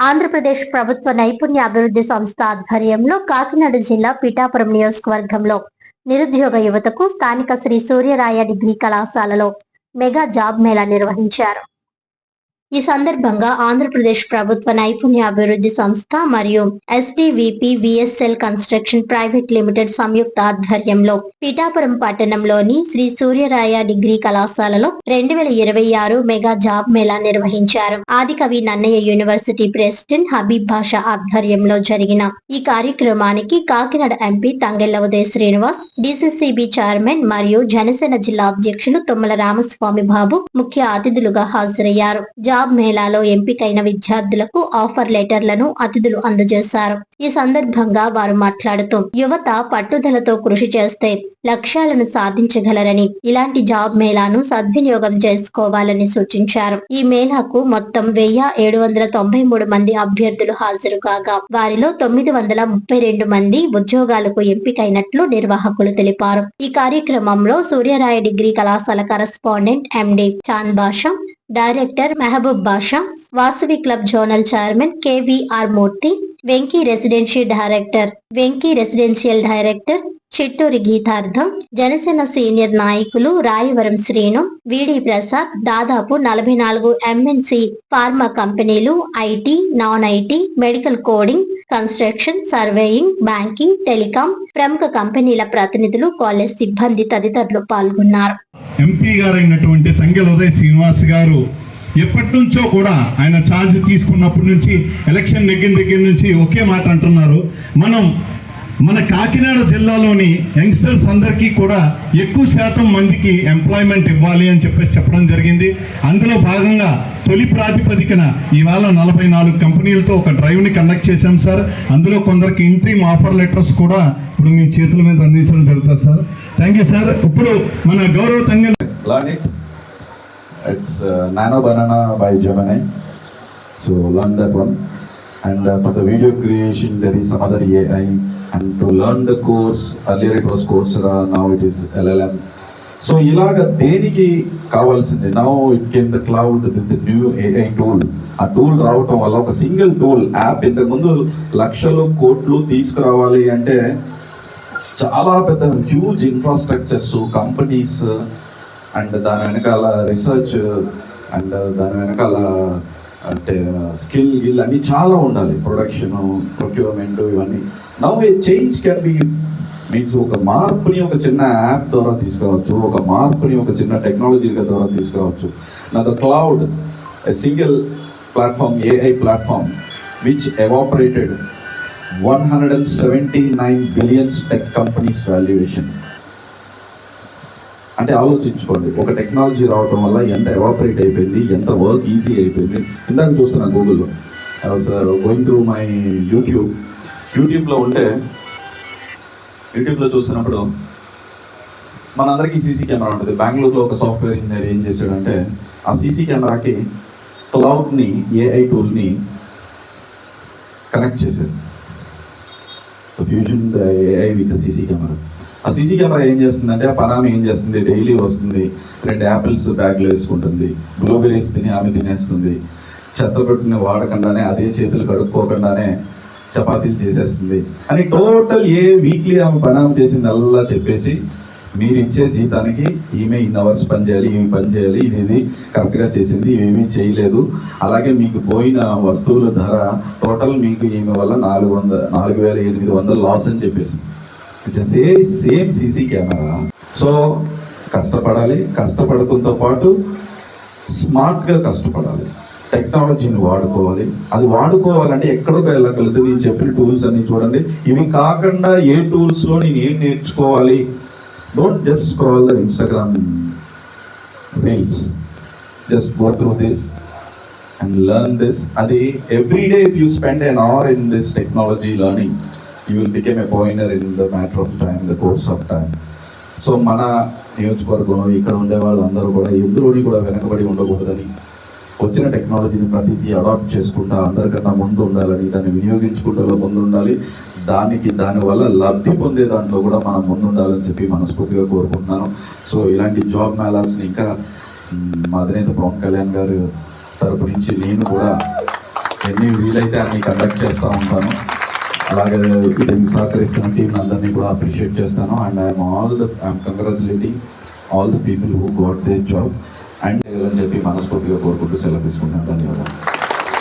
ఆంధ్రప్రదేశ్ ప్రభుత్వ నైపుణ్య అభివృద్ధి సంస్థ ఆధ్వర్యంలో కాకినాడ జిల్లా పిఠాపురం నియోజకవర్గంలో నిరుద్యోగ యువతకు స్థానిక శ్రీ సూర్యరాయ డిగ్రీ కళాశాలలో మెగా జాబ్ మేళా నిర్వహించారు. ఈ సందర్భంగా ఆంధ్రప్రదేశ్ ప్రభుత్వ నైపుణ్య అభివృద్ధి సంస్థ మరియు ఎస్డివిపి విఎస్ఎల్ కన్స్ట్రక్షన్ ప్రైవేట్ లిమిటెడ్ సంయుక్త ఆధ్వర్యంలో పిఠాపురం పట్టణంలోని శ్రీ సూర్యరాయ డిగ్రీ కళాశాలలో 2026 మెగా జాబ్ మేళా నిర్వహించారు. ఆదికవి నన్నయ్య యూనివర్సిటీ ప్రెసిడెంట్ హబీబ్ బాషా ఆధ్వర్యంలో జరిగిన ఈ కార్యక్రమానికి Kakinada MP Tangella Udaya Srinivas, DCCB chairman మరియు జనసేన జిల్లా అధ్యక్షులు తుమ్మల రామస్వామి బాబు ముఖ్య అతిథులుగా హాజరయ్యారు. జాబ్ మేళాలో ఎంపికైన విద్యార్థులకు ఆఫర్ లెటర్లను అతిథులు అందజేశారు. ఈ సందర్భంగా వారు మాట్లాడుతూ యువత పట్టుదలతో కృషి చేస్తే లక్ష్యాలను సాధించగలరని, ఇలాంటి జాబ్ మేళాను సద్వినియోగం చేసుకోవాలని సూచించారు. ఈ మేళాకు మొత్తం 1793 మంది అభ్యర్థులు హాజరు కాగా వారిలో 932 మంది ఉద్యోగాలకు ఎంపికైనట్లు నిర్వాహకులు తెలిపారు. ఈ కార్యక్రమంలో సూర్యరాయ డిగ్రీ కళాశాల correspondent MD Chand Basha, director Mehboob Basha, Vasavi club zonal chairman KVR Murthy, Venky residential director Chitturi Geetartham, Janasena senior నాయకులు రాయవరం శ్రీను, విడి ప్రసాద్, దాదాపు 44 MNC pharma companies, IT, non IT, medical coding, construction, surveying, banking, telecom ప్రముఖ కంపెనీల ప్రతినిధులు, కాలేజ్ సిబ్బంది తదితరులు పాల్గొన్నారు. ఎంపీ గారైనటువంటి తంగెళ్ల ఉదయ శ్రీనివాస్ గారు ఎప్పటి నుంచో కూడా ఆయన ఛార్జ్ తీసుకున్నప్పటి నుంచి ఎలక్షన్ నెగ్గిన దగ్గర నుంచి ఒకే మాట అంటున్నారు, మన కాకినాడ జిల్లాలోని యంగ్స్టర్స్ అందరికీ కూడా ఎక్కువ శాతం మందికి ఎంప్లాయ్మెంట్ ఇవ్వాలి అని చెప్పడం జరిగింది. అందులో భాగంగా తొలి ప్రాతిపదికన ఇవాళ 44 కంపెనీలతో ఒక డ్రైవ్ని కండక్ట్ చేశాం సార్. అందులో కొందరికి ఇంట్రీమ్ ఆఫర్ లెటర్స్ కూడా ఇప్పుడు మీ చేతుల మీద అందించడం జరుగుతుంది సార్. Thank you sir. ఇప్పుడు మన గౌరవ Tangella It's Nano Banana by Gemini. So learn that one. And for the video creation, there is some other AI. And to learn the course, earlier it was Coursera, now it is LLM. So ilaga deniki kavalsindi. Now it came the cloud with the new AI tool. A tool రావటం వల్ల ఒక single tool app ఇంతకు ముందు లక్షలు కోట్లు తీసుకురావాలి అంటే చాలా పెద్ద హ్యూజ్ ఇన్ఫ్రాస్ట్రక్చర్స్, కంపెనీస్ అండ్ దాని వెనకాల రీసెర్చ్ అండ్ దాని వెనకాల అంటే స్కిల్ అన్నీ చాలా ఉండాలి, ప్రొడక్షన్, ప్రొక్యూర్మెంట్, ఇవన్నీ. Now A change can be means ఒక మార్పుని ఒక చిన్న యాప్ ద్వారా తీసుకురావచ్చు, ఒక మార్పుని ఒక చిన్న టెక్నాలజీ ద్వారా తీసుకురావచ్చు. నా the cloud a single platform, AI platform which evaporated 179 billions tech companies valuation. అంటే ఆలోచించుకోండి, ఒక టెక్నాలజీ రావడం వల్ల ఎంత ఎవాపరేట్ అయిపోయింది, ఎంత వర్క్ ఈజీ అయిపోయింది. ఇందాక చూస్తున్నాను గూగుల్లో, సార్ గోయింగ్ టు మై యూట్యూబ్లో చూస్తున్నప్పుడు మనందరికీ సీసీ కెమెరా ఉంటుంది. బెంగళూరులో ఒక సాఫ్ట్వేర్ ఇంజనీర్ ఏం చేశాడంటే ఆ సీసీ కెమెరాకి క్లౌడ్ని, ఏఐ టూల్ని కనెక్ట్ చేశారు. Fusion the AI with CC camera. ఆ సీసీ కెమెరా ఏం చేస్తుందంటే ఆ పనామి ఏం చేస్తుంది, డైలీ వస్తుంది, 2 యాపిల్స్ బ్యాగ్లో వేసుకుంటుంది, బ్లూబెర్రీస్ తిని ఆమె తినేస్తుంది, చెత్త పెట్టిన వాడకుండానే అదే చేతులు కడుక్కోకుండానే చపాతీలు చేసేస్తుంది అని టోటల్ వీక్లీ ఆమె పనామి చేసింది అల్లా చెప్పేసి మీరు ఇచ్చే జీతానికి ఈమె ఇన్ని అవర్స్ పని చేయాలి, ఇవి పని చేయాలి, ఇది కరెక్ట్గా చేసింది, ఇవేమీ చేయలేదు, అలాగే మీకు పోయిన వస్తువుల ధర టోటల్ మీకు ఈమె వల్ల 4,800 లాస్ అని చెప్పేసింది. Same CC camera. సో కష్టపడాలి, కష్టపడటంతో పాటు స్మార్ట్గా కష్టపడాలి, టెక్నాలజీని వాడుకోవాలి. అది వాడుకోవాలంటే ఎక్కడికి వెళ్ళగలదు. నేను చెప్పిన టూల్స్ అన్ని చూడండి. ఇవి కాకుండా ఏ టూల్స్లో నేను ఏం నేర్చుకోవాలి, don't just scroll the Instagram reels, just go through this and learn this. అది everyday if you spend an hour in this technology learning, you will become a pioneer in the matter of time, the course of time. So మన నియోజకవర్గం ఇక్కడ ఉండే వాళ్ళందరూ కూడా ఎందులోని కూడా వెనకబడి ఉండకూడదని, వచ్చిన టెక్నాలజీని ప్రతిదీ అడాప్ట్ చేసుకుంటా అందరికన్నా ముందు ఉండాలని, దాన్ని వినియోగించుకుంటూ ముందు ఉండాలి, దానివల్ల లబ్ధి పొందే దాంట్లో కూడా మనం ముందు ఉండాలని చెప్పి మనస్ఫూర్తిగా కోరుకుంటున్నాను. సో ఇలాంటి జాబ్ మేళాస్ని ఇంకా మా అధినేత పవన్ కళ్యాణ్ గారు తరపు నుంచి నేను కూడా ఎన్ని వీలైతే అన్ని కండక్ట్ చేస్తూ ఉంటాను. అలాగే దీనికి సహకరిస్తున్న టీం అందరినీ కూడా అప్రిషియేట్ చేస్తాను. And I'm congratulating all the people who got they job and చెప్పి మనస్ఫూర్తిగా కోరుకుంటూ సెలవు తీసుకుంటాను. ధన్యవాదాలు.